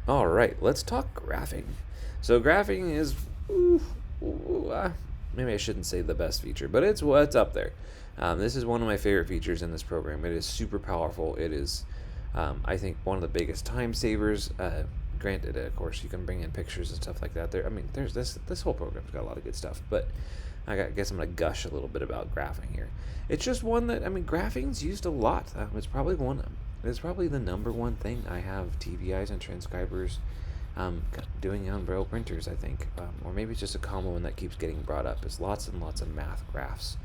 All right, let's talk graphing. So graphing is, maybe I shouldn't say the best feature, but it's up there. This is one of my favorite features in this program. It is super powerful. It is, I think, one of the biggest time savers. Granted, of course, you can bring in pictures and stuff like that. There's this whole program's got a lot of good stuff, but guess I'm gonna gush a little bit about graphing here. It's just one that graphing's used a lot. It's probably the number one thing I have TVIs and transcribers doing on Braille printers, I think. Or maybe it's just a common one that keeps getting brought up. Is lots and lots of math graphs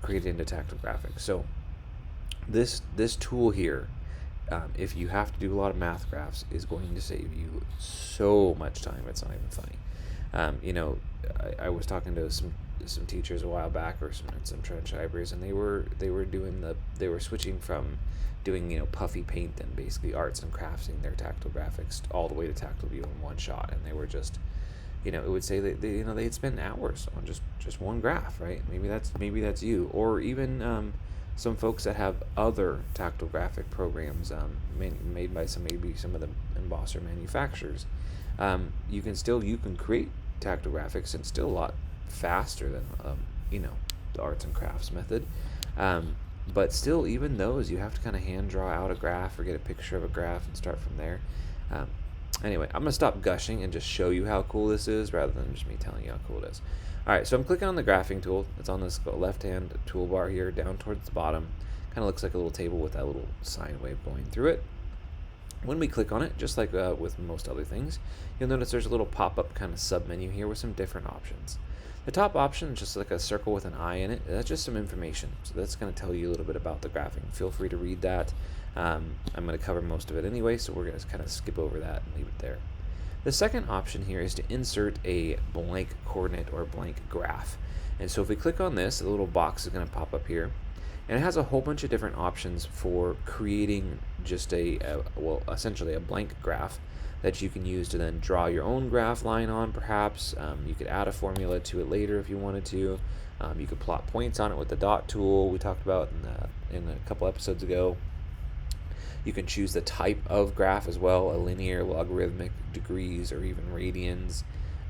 created into tactile graphics. So this tool here, if you have to do a lot of math graphs, is going to save you so much time. It's not even funny. I was talking to some teachers a while back, or some transcribers, and they were switching from doing puffy paint and basically arts and crafting their tactile graphics all the way to TactileView in one shot, and they were just it would say that they'd spend hours on just one graph, right? Maybe that's you, or even some folks that have other tactile graphic programs made by some of the embosser manufacturers. You can create tactile graphics and still a lot faster than the arts and crafts method. But still, even those, you have to kind of hand draw out a graph or get a picture of a graph and start from there. Anyway, I'm going to stop gushing and just show you how cool this is rather than just me telling you how cool it is. All right, so I'm clicking on the graphing tool. It's on this left-hand toolbar here down towards the bottom. Kind of looks like a little table with that little sine wave going through it. When we click on it, just like with most other things, you'll notice there's a little pop-up kind of sub-menu here with some different options. The top option is just like a circle with an eye in it. That's just some information. So that's going to tell you a little bit about the graphing. Feel free to read that. I'm going to cover most of it anyway, so we're going to kind of skip over that and leave it there. The second option here is to insert a blank coordinate or blank graph. And so if we click on this, the little box is going to pop up here. And it has a whole bunch of different options for creating just essentially a blank graph that you can use to then draw your own graph line on, perhaps. You could add a formula to it later if you wanted to. You could plot points on it with the dot tool we talked about in a couple episodes ago. You can choose the type of graph as well, a linear, logarithmic, degrees, or even radians.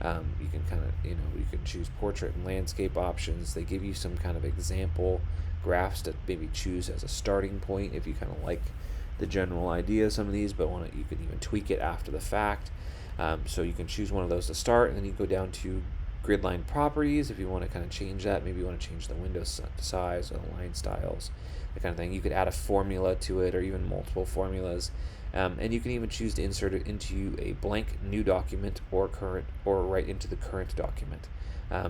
You can choose portrait and landscape options. They give you some kind of example graphs to maybe choose as a starting point if you kind of like the general idea of some of these, but you can even tweak it after the fact. So you can choose one of those to start, and then you go down to grid line properties if you want to kind of change that. Maybe you want to change the window size or the line styles, that kind of thing. You could add a formula to it or even multiple formulas. And you can even choose to insert it into a blank new document or right into the current document.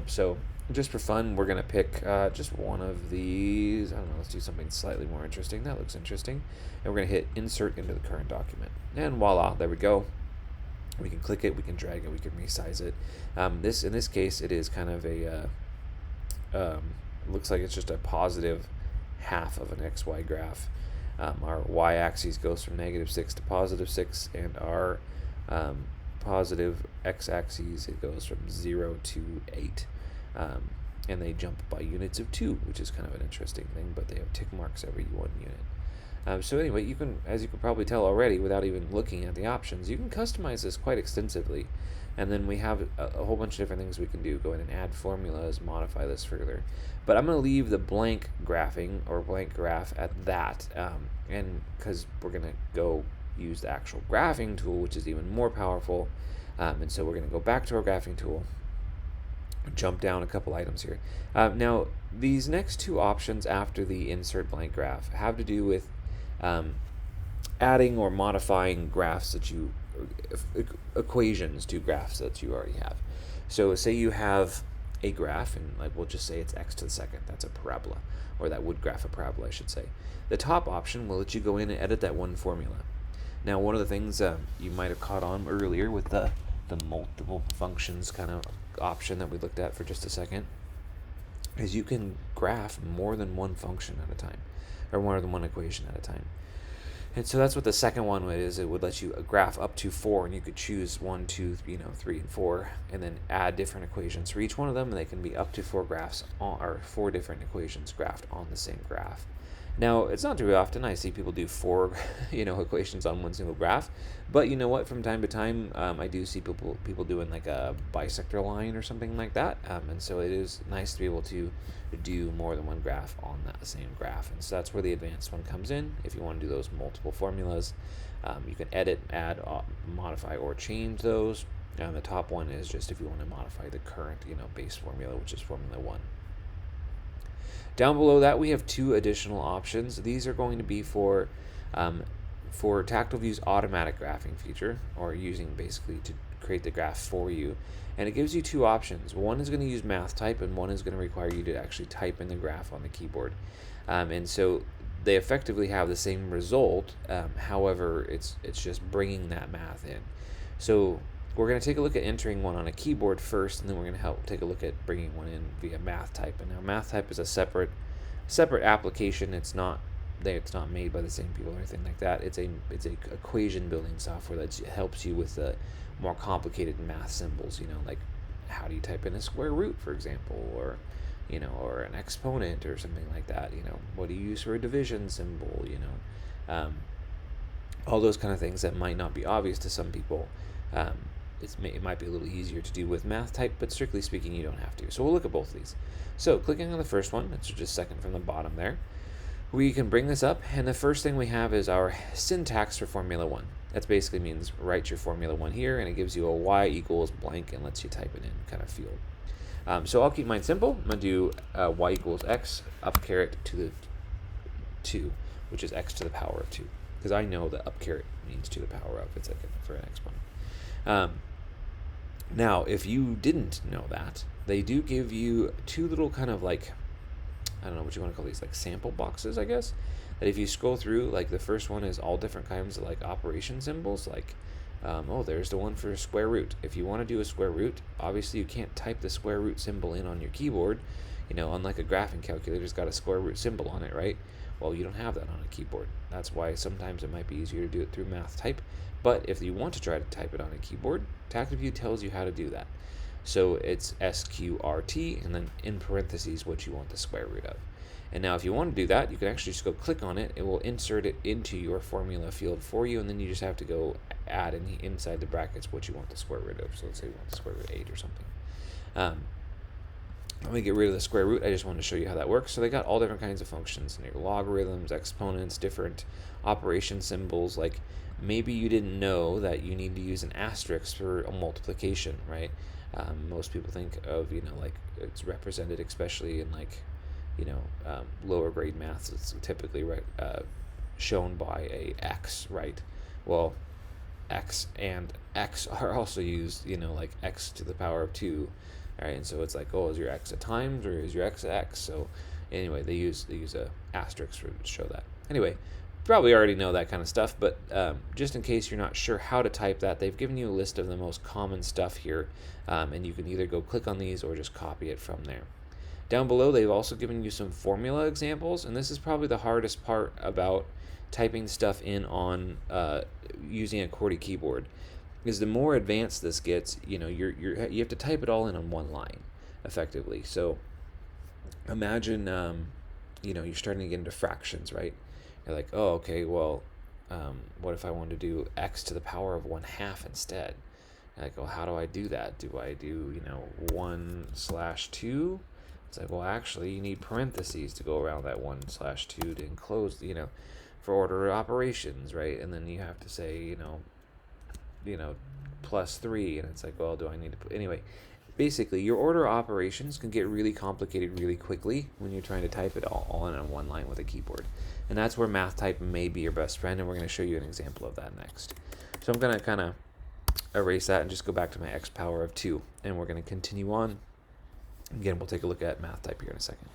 So just for fun, we're going to pick just one of these. I don't know, let's do something slightly more interesting. That looks interesting. And we're going to hit insert into the current document. And voila, there we go. We can click it, we can drag it, we can resize it. In this case, it is kind of looks like it's just a positive half of an XY graph. Our y-axis goes from -6 to +6, and our positive x-axis, it goes from 0 to 8. And they jump by units of 2, which is kind of an interesting thing, but they have tick marks every 1 unit. So anyway, as you can probably tell already without even looking at the options, you can customize this quite extensively. And then we have a whole bunch of different things we can do. Go in and add formulas, modify this further. But I'm going to leave the blank graphing or blank graph at that, and because we're going to go use the actual graphing tool, which is even more powerful. And so we're going to go back to our graphing tool, jump down a couple items here. Now, these next two options after the insert blank graph have to do with adding or modifying graphs equations to graphs that you already have. So say you have a graph, and we'll just say it's x to the second. That's a parabola, or that would graph a parabola, I should say. The top option will let you go in and edit that one formula. Now, one of the things you might have caught on earlier with the multiple functions kind of option that we looked at for just a second is you can graph more than one function at a time, or more than one equation at a time. And so that's what the second one is. It would let you graph up to 4, and you could choose 1, 2, 3, and 4, and then add different equations for each one of them. And they can be up to 4 graphs or 4 different equations graphed on the same graph. Now, it's not too often I see people do four, equations on one single graph, but you know what? From time to time, I do see people doing like a bisector line or something like that, and so it is nice to be able to do more than one graph on that same graph, and so that's where the advanced one comes in. If you want to do those multiple formulas, you can edit, add, modify, or change those. And the top one is just if you want to modify the current, base formula, which is Formula 1. Down below that, we have two additional options. These are going to be for TactileView's automatic graphing feature, or using basically to create the graph for you. And it gives you two options. One is going to use math type, and one is going to require you to actually type in the graph on the keyboard. And so they effectively have the same result. However, it's just bringing that math in. So we're going to take a look at entering one on a keyboard first, and then we're going to take a look at bringing one in via math type. And now math type is a separate application. It's not made by the same people or anything like that. It's a equation building software that helps you with the more complicated math symbols. Like how do you type in a square root, for example, or or an exponent or something like that. What do you use for a division symbol? All those kind of things that might not be obvious to some people. It might be a little easier to do with math type, but strictly speaking, you don't have to. So we'll look at both of these. So clicking on the first one, it's just second from the bottom there, we can bring this up, and the first thing we have is our syntax for Formula 1. That basically means write your Formula 1 here, and it gives you a y equals blank and lets you type it in kind of field. So I'll keep mine simple. I'm going to do y equals x up caret to the 2, which is x to the power of 2, because I know that up caret means to the power of. It's like for an exponent. Now, if you didn't know that, they do give you two little kind of like, I don't know what you want to call these, like sample boxes, I guess, that if you scroll through, like the first one is all different kinds of like operation symbols, like, there's the one for square root. If you want to do a square root, obviously you can't type the square root symbol in on your keyboard, unlike a graphing calculator, it's got a square root symbol on it, right? Well, you don't have that on a keyboard. That's why sometimes it might be easier to do it through math type. But if you want to try to type it on a keyboard, TactileView tells you how to do that. So it's SQRT, and then in parentheses what you want the square root of. And now if you want to do that, you can actually just go click on it. It will insert it into your formula field for you, and then you just have to go add inside the brackets what you want the square root of. So let's say you want the square root of 8 or something. Let me get rid of the square root. I just wanted to show you how that works. So they got all different kinds of functions, logarithms, exponents, different operation symbols. Like maybe you didn't know that you need to use an asterisk for a multiplication, right? Most people think of, like it's represented, especially in like, lower grade maths. It's typically shown by a x, right? Well, x and x are also used, like x to the power of 2. All right, and so it's like, is your x a times or is your x a x? So anyway, they use a asterisk to show that. Anyway, probably already know that kind of stuff, but just in case you're not sure how to type that, they've given you a list of the most common stuff here, and you can either go click on these or just copy it from there. Down below, they've also given you some formula examples, and this is probably the hardest part about typing stuff in on using a QWERTY keyboard. Is the more advanced this gets, you have to type it all in on one line, effectively. So imagine, you're starting to get into fractions, right? You're like, okay, well, what if I wanted to do x to the power of 1/2 instead? You're like, well, how do I do that? Do I do, 1/2? It's like, well, actually, you need parentheses to go around that 1/2 to enclose, for order operations, right? And then you have to say, +3, and it's like, well, do I need to put, anyway, basically your order operations can get really complicated really quickly when you're trying to type it all in on one line with a keyboard, and that's where math type may be your best friend, and we're going to show you an example of that next. So I'm going to kind of erase that and just go back to my x power of 2, and we're going to continue on. Again, we'll take a look at math type here in a second.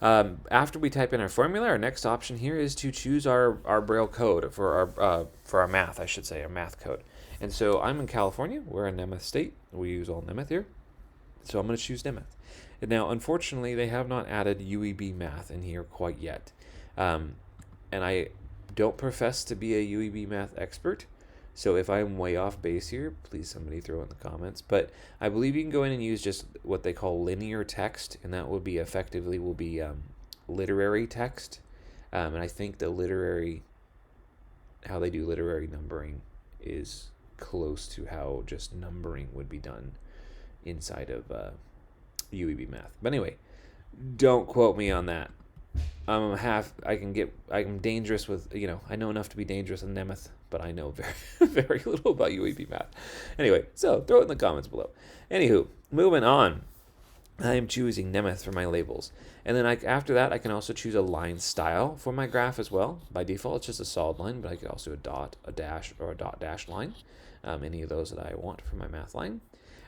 After we type in our formula, our next option here is to choose our Braille code for our math, I should say, our math code. And so I'm in California. We're in Nemeth State. We use all Nemeth here. So I'm going to choose Nemeth. And now, unfortunately, they have not added UEB math in here quite yet. And I don't profess to be a UEB math expert. So if I'm way off base here, please somebody throw in the comments. But I believe you can go in and use just what they call linear text, and that will be effectively literary text. And I think how they do literary numbering is close to how just numbering would be done inside of UEB math. But anyway, don't quote me on that. I'm dangerous with, I know enough to be dangerous in Nemeth, but I know very, very little about UEB math. Anyway, so throw it in the comments below. Anywho, moving on. I am choosing Nemeth for my labels. And then after that, I can also choose a line style for my graph as well. By default, it's just a solid line, but I could also do a dot, a dash, or a dot dash line. Any of those that I want for my math line.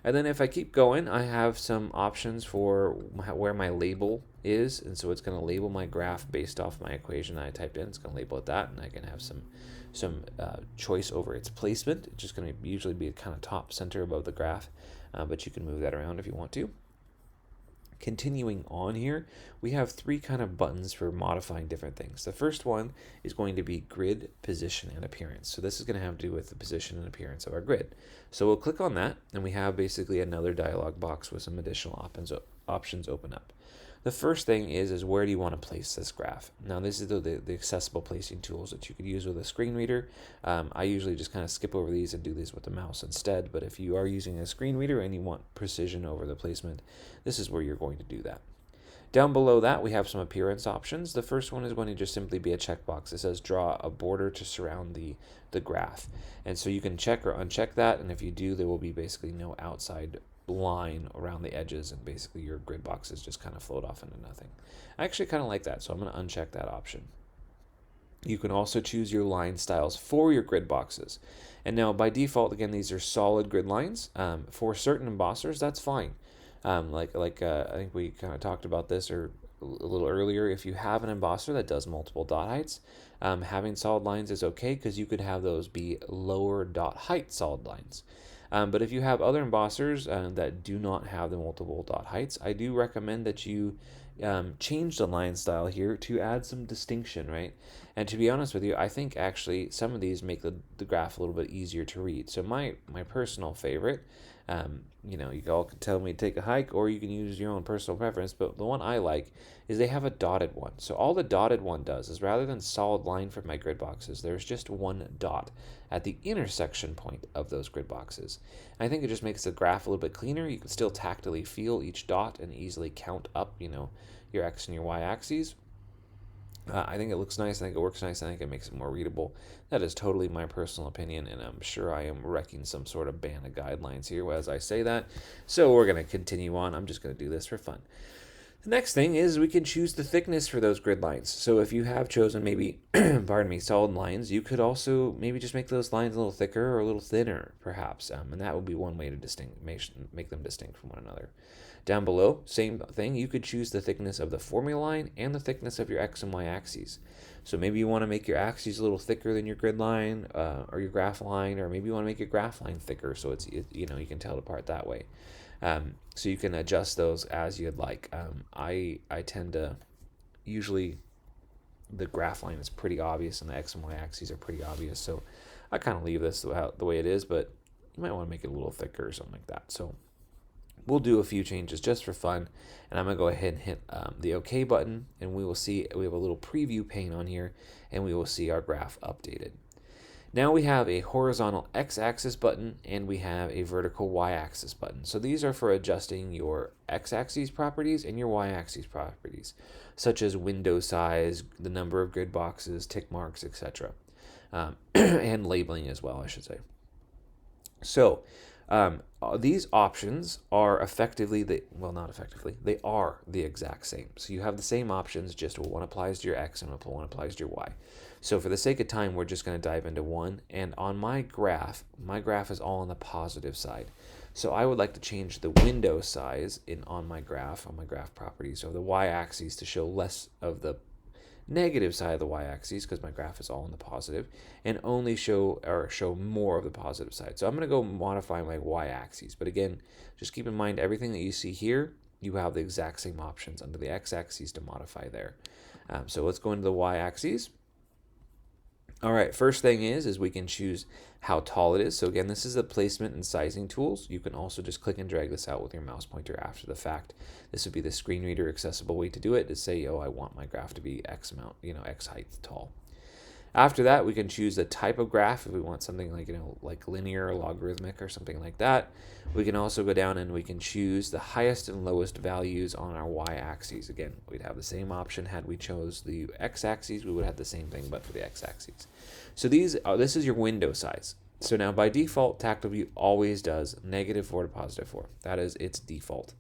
And then if I keep going, I have some options for where my label is. And so it's going to label my graph based off my equation that I typed in. It's going to label it that. And I can have some choice over its placement. It's just going to usually be kind of top center above the graph. But you can move that around if you want to. Continuing on here, we have 3 kind of buttons for modifying different things. The first one is going to be grid, position, and appearance. So this is going to have to do with the position and appearance of our grid. So we'll click on that, and we have basically another dialog box with some additional options open up. The first thing is where do you want to place this graph? Now this is the accessible placing tools that you could use with a screen reader. I usually just kind of skip over these and do these with the mouse instead, but if you are using a screen reader and you want precision over the placement, this is where you're going to do that. Down below that, we have some appearance options. The first one is going to just simply be a checkbox. It says draw a border to surround the graph. And so you can check or uncheck that, and if you do, there will be basically no outside line around the edges, and basically your grid boxes just kind of float off into nothing. I actually kind of like that, so I'm going to uncheck that option. You can also choose your line styles for your grid boxes. And now by default, again, these are solid grid lines. For certain embossers, that's fine. I think we kind of talked about this a little earlier. If you have an embosser that does multiple dot heights, having solid lines is okay because you could have those be lower dot height solid lines. But if you have other embossers that do not have the multiple dot heights, I do recommend that you change the line style here to add some distinction, right? And to be honest with you, I think actually some of these make the graph a little bit easier to read. So my personal favorite, you all can tell me to take a hike, or you can use your own personal preference, but the one I like is they have a dotted one. So all the dotted one does is rather than solid line for my grid boxes, there's just one dot at the intersection point of those grid boxes. And I think it just makes the graph a little bit cleaner. You can still tactily feel each dot and easily count up, your X and your Y axes. I think it looks nice. I think it works nice. I think it makes it more readable. That is totally my personal opinion, and I'm sure I am wrecking some sort of ban of guidelines here as I say that. So we're going to continue on. I'm just going to do this for fun. The next thing is we can choose the thickness for those grid lines. So if you have chosen maybe, solid lines, you could also maybe just make those lines a little thicker or a little thinner, perhaps. And that would be one way to make them distinct from one another. Down below, same thing, you could choose the thickness of the formula line and the thickness of your X and Y axes. So maybe you want to make your axes a little thicker than your grid line or your graph line, or maybe you want to make your graph line thicker so you can tell it apart that way. So you can adjust those as you'd like. I tend to, usually the graph line is pretty obvious and the X and Y axes are pretty obvious, so I kind of leave this the way it is, but you might want to make it a little thicker or something like that. So we'll do a few changes just for fun, and I'm going to go ahead and hit the OK button, and we will see, we have a little preview pane on here, and we will see our graph updated. Now we have a horizontal X-axis button, and we have a vertical Y-axis button. So these are for adjusting your X-axis properties and your Y-axis properties, such as window size, the number of grid boxes, tick marks, etc. And labeling as well, I should say. So these options are they are the exact same. So you have the same options, just one applies to your X and one applies to your Y. So for the sake of time, we're just going to dive into one. And on my graph is all on the positive side. So I would like to change the window size on my graph properties, or the Y-axis, to show less of the negative side of the Y-axis, because my graph is all on the positive, and only show more of the positive side. So I'm going to go modify my Y-axis. But again, just keep in mind everything that you see here, you have the exact same options under the X-axis to modify there. So let's go into the Y-axis. All right, first thing is we can choose how tall it is. So again, this is the placement and sizing tools. You can also just click and drag this out with your mouse pointer after the fact. This would be the screen reader accessible way to do it, to say, oh, I want my graph to be X amount, X height tall. After that, we can choose the type of graph if we want something like, like linear or logarithmic or something like that. We can also go down and we can choose the highest and lowest values on our y-axis. Again, we'd have the same option had we chose the x-axis. We would have the same thing, but for the x-axis. So this is your window size. So now by default, TactileView always does -4 to +4. That is its default.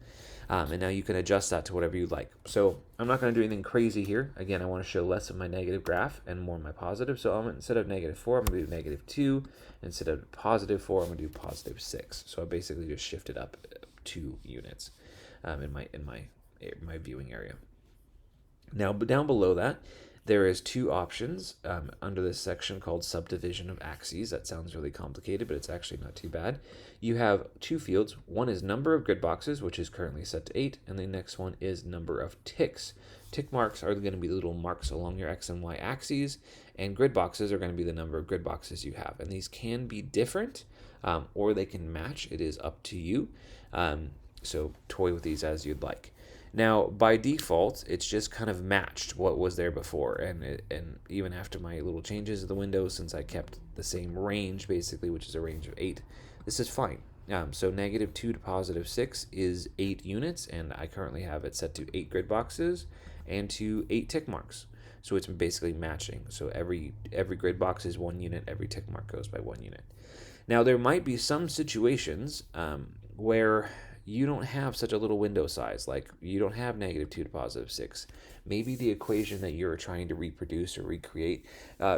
And now you can adjust that to whatever you like. So I'm not going to do anything crazy here. Again, I want to show less of my negative graph and more of my positive. So instead of -4, I'm going to do -2. Instead of +4, I'm going to do +6. So I basically just shifted up 2 units in my viewing area. Now, down below that, there is 2 options under this section called subdivision of axes. That sounds really complicated, but it's actually not too bad. You have 2 fields. One is number of grid boxes, which is currently set to 8, and the next one is number of ticks. Tick marks are going to be little marks along your X and Y axes, and grid boxes are going to be the number of grid boxes you have. And these can be different, or they can match. It is up to you. So toy with these as you'd like. Now, by default, it's just kind of matched what was there before, and even after my little changes of the window, since I kept the same range, basically, which is a range of 8, this is fine. So -2 to +6 is 8 units, and I currently have it set to 8 grid boxes and to 8 tick marks. So it's basically matching. So every grid box is 1 unit, every tick mark goes by 1 unit. Now, there might be some situations where you don't have such a little window size, like you don't have -2 to +6. Maybe the equation that you're trying to reproduce or recreate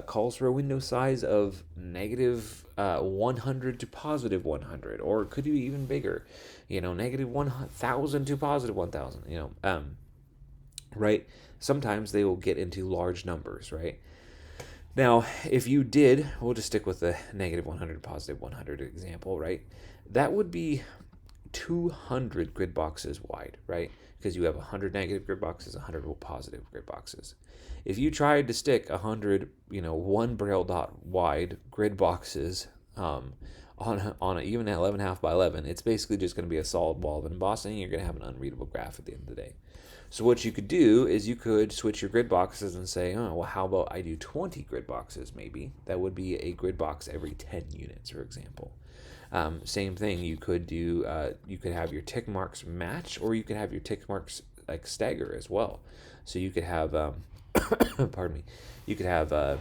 calls for a window size of -100 to +100, or it could be even bigger, -1,000 to +1,000, right? Sometimes they will get into large numbers, right? Now, if you did, we'll just stick with the -100 to +100 example, right? That would be 200 grid boxes wide, right? Because you have 100 negative grid boxes, 100 positive grid boxes. If you tried to stick 100, 1 braille dot wide grid boxes on even at 11.5 by 11, it's basically just going to be a solid wall of embossing. You're going to have an unreadable graph at the end of the day. So what you could do is you could switch your grid boxes and say, oh, well, how about I do 20 grid boxes maybe? That would be a grid box every 10 units, for example. Same thing, you could do, you could have your tick marks match, or you could have your tick marks like stagger as well. So you could have, pardon me, you could have,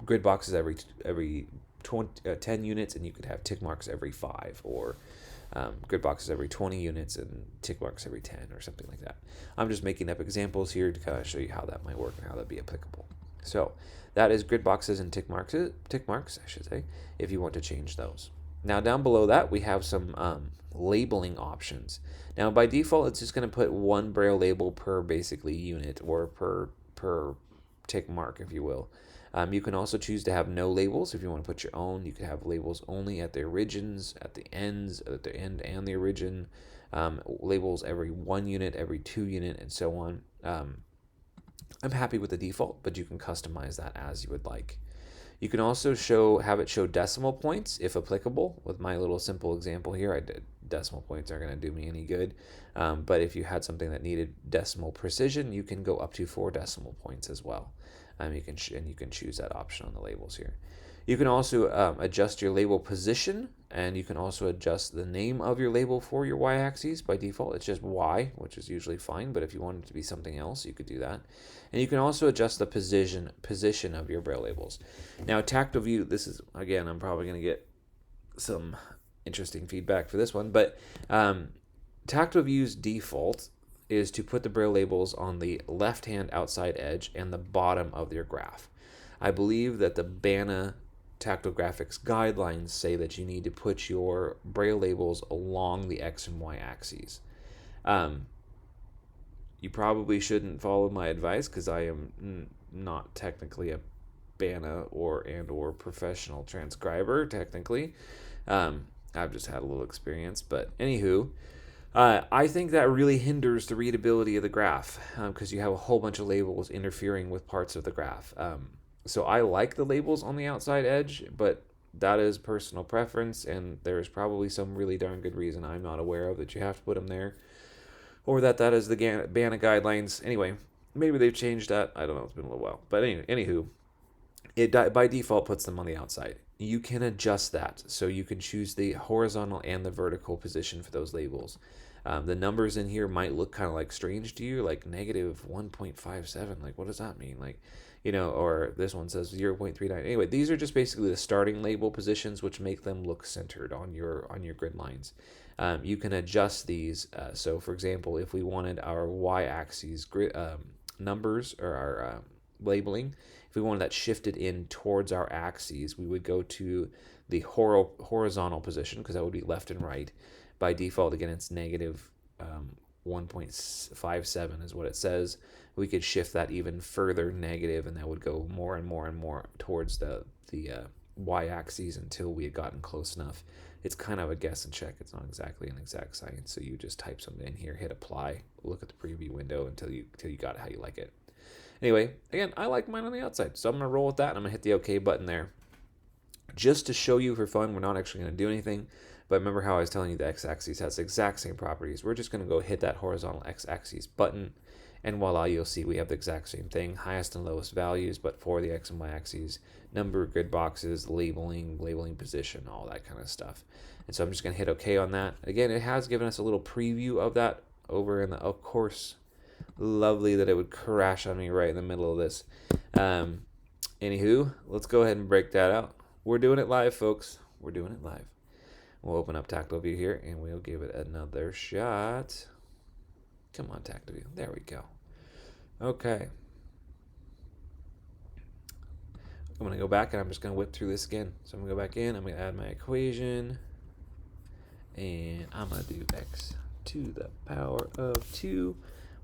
grid boxes every 10 units, and you could have tick marks every 5, or grid boxes every 20 units and tick marks every 10, or something like that. I'm just making up examples here to kind of show you how that might work and how that'd be applicable. So that is grid boxes and tick marks, I should say, if you want to change those. Now down below that, we have some labeling options. Now by default, it's just going to put 1 braille label per basically unit, or per tick mark, if you will. You can also choose to have no labels if you want to put your own. You can have labels only at the origins, at the ends, at the end and the origin, labels every 1 unit, every 2 unit, and so on. I'm happy with the default, but you can customize that as you would like. You can also have it show decimal points if applicable. With my little simple example here, decimal points aren't going to do me any good. But if you had something that needed decimal precision, you can go up to 4 decimal points as well. You can choose that option on the labels here. You can also adjust your label position, and you can also adjust the name of your label for your y-axis. By default, it's just Y, which is usually fine, but if you want it to be something else, you could do that. And you can also adjust the position of your braille labels. Now, TactileView, this is, again, I'm probably going to get some interesting feedback for this one, but TactileView's default is to put the braille labels on the left-hand outside edge and the bottom of your graph. I believe that the BANA Tactile Graphics guidelines say that you need to put your braille labels along the X and Y axes. You probably shouldn't follow my advice, because I am not technically a BANA or professional transcriber, technically. I've just had a little experience, but anywho, I think that really hinders the readability of the graph because you have a whole bunch of labels interfering with parts of the graph. So I like the labels on the outside edge, but that is personal preference, and there's probably some really darn good reason I'm not aware of that you have to put them there, or that is the BANA guidelines. Anyway, maybe they've changed that. I don't know. It's been a little while. But anywho, it by default puts them on the outside. You can adjust that, so you can choose the horizontal and the vertical position for those labels. The numbers in here might look kind of like strange to you, like negative 1.57. Like, what does that mean? Like, or this one says 0.39. Anyway, these are just basically the starting label positions, which make them look centered on your grid lines. You can adjust these. So, for example, if we wanted our y-axis grid numbers or our labeling, if we wanted that shifted in towards our axes, we would go to the horizontal position, because that would be left and right. By default, again, it's negative 1.57 is what it says. We could shift that even further negative, and that would go more and more and more towards the y-axis until we had gotten close enough. It's kind of a guess and check. It's not exactly an exact science. So you just type something in here, hit apply, look at the preview window until you got it how you like it. Anyway, again, I like mine on the outside, so I'm going to roll with that, and I'm going to hit the OK button there. Just to show you for fun, we're not actually going to do anything, but remember how I was telling you the x-axis has the exact same properties. We're just going to go hit that horizontal x-axis button, and voila, you'll see we have the exact same thing, highest and lowest values, but for the x and y axes, number of grid boxes, labeling position, all that kind of stuff. And so I'm just going to hit OK on that. Again, it has given us a little preview of that over in the, of course, lovely that it would crash on me right in the middle of this. Anywho, let's go ahead and break that out. We're doing it live, folks. We're doing it live. We'll open up TactileView here, and we'll give it another shot. Come on, TactileView. There we go. Okay. I'm going to go back, and I'm just going to whip through this again. So I'm going to go back in. I'm going to add my equation. And I'm going to do x to the power of 2.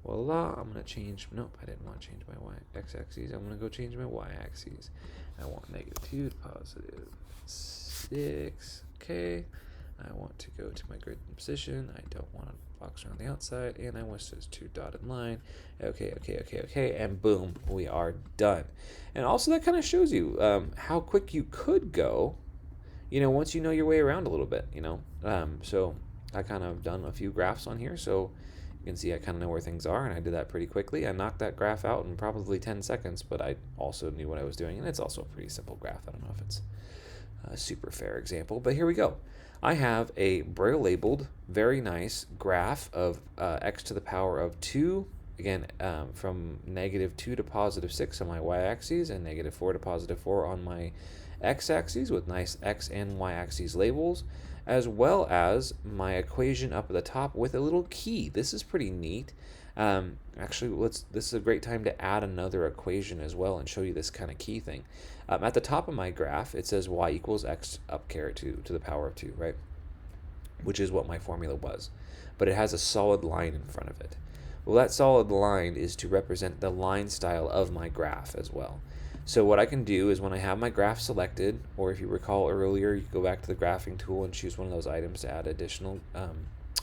Voila, I'm going to change, nope, I didn't want to change my x-axis. I'm going to go change my y-axis. I want negative 2 to positive 6. Okay. I want to go to my grid position. I don't want to box around the outside. And I want those 2 dotted line. Okay. And boom, we are done. And also that kind of shows you how quick you could go, once you know your way around a little bit, So I kind of done a few graphs on here. So you can see I kind of know where things are, and I did that pretty quickly. I knocked that graph out in probably 10 seconds, but I also knew what I was doing, and it's also a pretty simple graph. I don't know if it's a super fair example, but here we go. I have a Braille labeled, very nice graph of x to the power of 2, again, from negative 2 to positive 6 on my y-axis, and negative 4 to positive 4 on my x-axis with nice x and y-axis labels, as well as my equation up at the top with a little key. This is pretty neat. Actually, this is a great time to add another equation as well and show you this kind of key thing. At the top of my graph, it says y equals x up caret 2 to the power of 2, right? Which is what my formula was. But it has a solid line in front of it. Well, that solid line is to represent the line style of my graph as well. So what I can do is when I have my graph selected, or if you recall earlier, you go back to the graphing tool and choose one of those items to add additional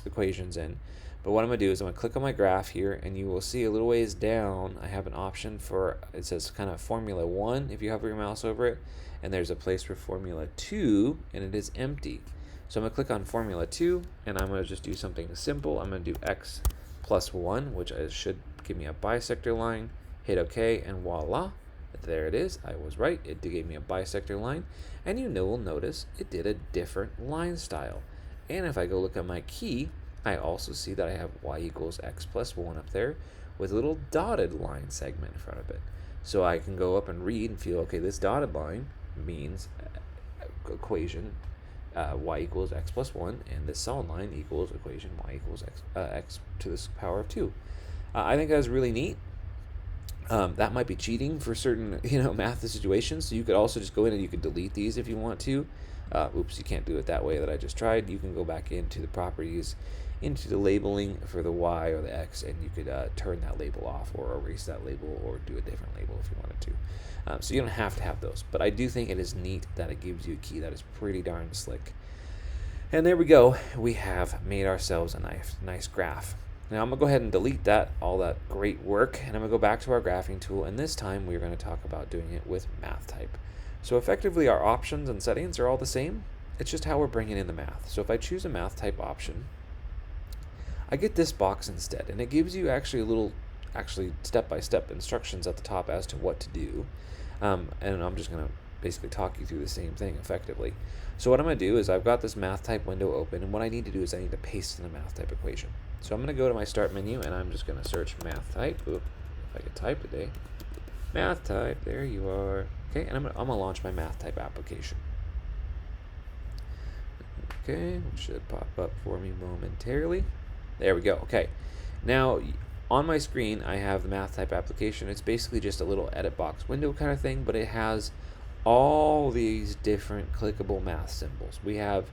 equations in. But what I'm going to do is I'm going to click on my graph here, and you will see a little ways down, I have an option for, it says kind of Formula 1 if you hover your mouse over it, and there's a place for Formula 2, and it is empty. So I'm going to click on Formula 2, and I'm going to just do something simple. I'm going to do x plus 1, which should give me a bisector line, hit OK, and voila. There it is. I was right. It gave me a bisector line. And you will notice it did a different line style. And if I go look at my key, I also see that I have y equals x plus 1 up there with a little dotted line segment in front of it. So I can go up and read and feel, okay, this dotted line means equation y equals x plus 1, and this solid line equals equation y equals x to the power of 2. I think that's really neat. That might be cheating for certain, math situations. So you could also just go in and you could delete these if you want to. Oops, you can't do it that way that I just tried. You can go back into the properties, into the labeling for the Y or the X, and you could turn that label off or erase that label or do a different label if you wanted to. So you don't have to have those. But I do think it is neat that it gives you a key that is pretty darn slick. And there we go. We have made ourselves a nice graph. Now I'm going to go ahead and delete all that great work, and I'm going to go back to our graphing tool, and this time we're going to talk about doing it with math type. So effectively our options and settings are all the same. It's just how we're bringing in the math. So if I choose a math type option, I get this box instead, and it gives you actually step-by-step instructions at the top as to what to do. And I'm just going to basically talk you through the same thing effectively. So what I'm going to do is I've got this math type window open, and what I need to do is I need to paste in a math type equation. So I'm going to go to my start menu, and I'm just going to search math type. Oop, if I could type today. Math type, there you are. Okay, and I'm going to launch my math type application. Okay, it should pop up for me momentarily. There we go. Okay, now on my screen I have the math type application. It's basically just a little edit box window kind of thing, but it has all these different clickable math symbols. We have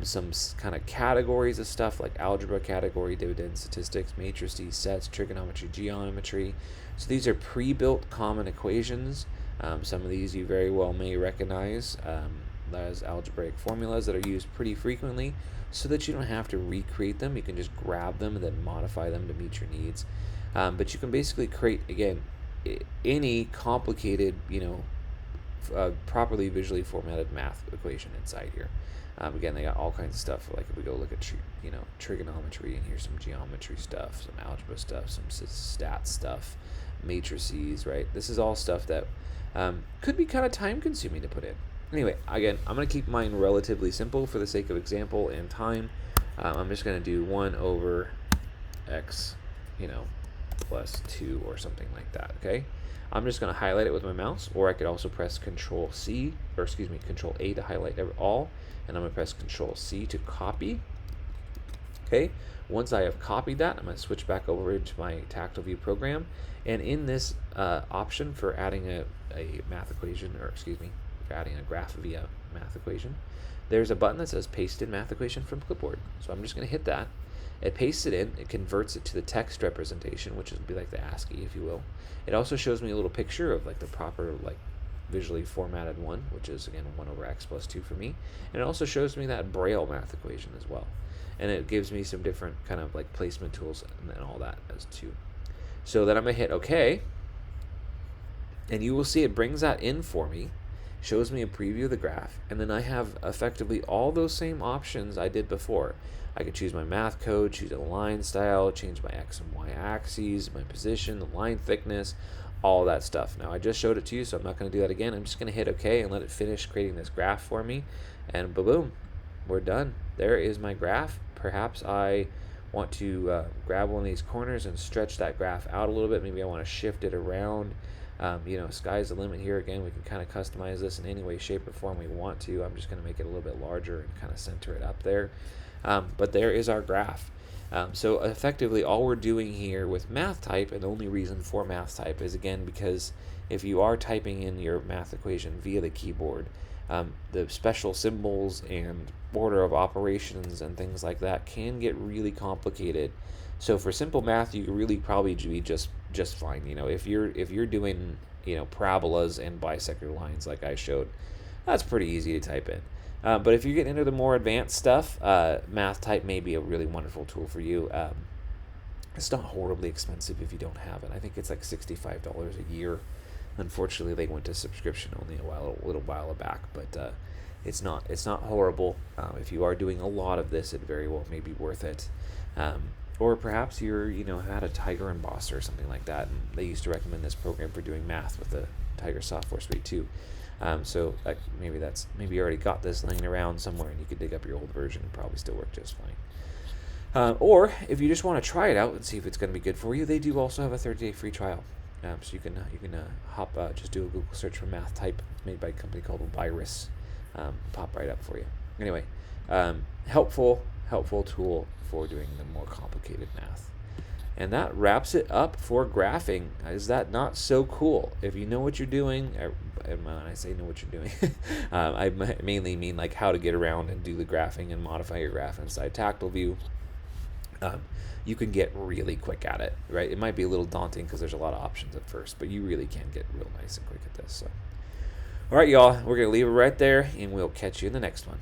some kind of categories of stuff like algebra category, dividend, statistics, matrices, sets, trigonometry, geometry. So these are pre-built common equations. Some of these you very well may recognize as algebraic formulas that are used pretty frequently, so that you don't have to recreate them. You can just grab them and then modify them to meet your needs. But you can basically create, again, any complicated, properly visually formatted math equation inside here. Again, they got all kinds of stuff. Like if we go look at trigonometry, and here's some geometry stuff, some algebra stuff, some stat stuff, matrices, right? This is all stuff that could be kind of time consuming to put in. Anyway, again, I'm going to keep mine relatively simple for the sake of example and time. I'm just going to do 1 over x, plus 2 or something like that, okay? I'm just going to highlight it with my mouse, or I could also press Control A to highlight all, and I'm going to press Control C to copy. Okay, once I have copied that, I'm going to switch back over to my TactileView program, and in this option for adding a math equation, adding a graph via math equation, there's a button that says Paste in Math Equation from Clipboard. So I'm just going to hit that. It pastes it in, it converts it to the text representation, which would be like the ASCII, if you will. It also shows me a little picture of like the proper, like visually formatted one, which is again 1 over x plus 2 for me. And it also shows me that Braille math equation as well. And it gives me some different kind of like placement tools and all that as too. So then I'm going to hit OK, and you will see it brings that in for me, shows me a preview of the graph, and then I have effectively all those same options I did before. I could choose my math code, choose a line style, change my x and y axes, my position, the line thickness, all that stuff. Now I just showed it to you, so I'm not going to do that again. I'm just going to hit OK and let it finish creating this graph for me, and boom, we're done. There is my graph. Perhaps I want to grab one of these corners and stretch that graph out a little bit. Maybe I want to shift it around. Sky's the limit here. Again, we can kind of customize this in any way, shape, or form we want to. I'm just going to make it a little bit larger and kind of center it up there. But there is our graph. So effectively, all we're doing here with math type, and the only reason for math type is, again, because if you are typing in your math equation via the keyboard, the special symbols and order of operations and things like that can get really complicated. So for simple math, you really probably be just fine. If you're doing parabolas and bisector lines like I showed, that's pretty easy to type in. But if you get into the more advanced stuff, math type may be a really wonderful tool for you. It's not horribly expensive if you don't have it. I think it's like $65 a year. Unfortunately, they went to subscription only a little while back, but it's not horrible. If you are doing a lot of this, it very well may be worth it. Or perhaps you're had a Tiger Embosser or something like that, and they used to recommend this program for doing math with the Tiger software suite too. So maybe you already got this laying around somewhere, and you could dig up your old version and probably still work just fine. Or if you just want to try it out and see if it's going to be good for you, they do also have a 30-day free trial. So you can just do a Google search for math type, made by a company called Virus. Pop right up for you. Anyway, helpful tool for doing the more complicated math. And that wraps it up for graphing. Is that not so cool? If you know what you're doing, and when I say know what you're doing, I mainly mean like how to get around and do the graphing and modify your graph inside TactileView. You can get really quick at it, right? It might be a little daunting because there's a lot of options at first, but you really can get real nice and quick at this. So, all right, y'all, we're going to leave it right there, and we'll catch you in the next one.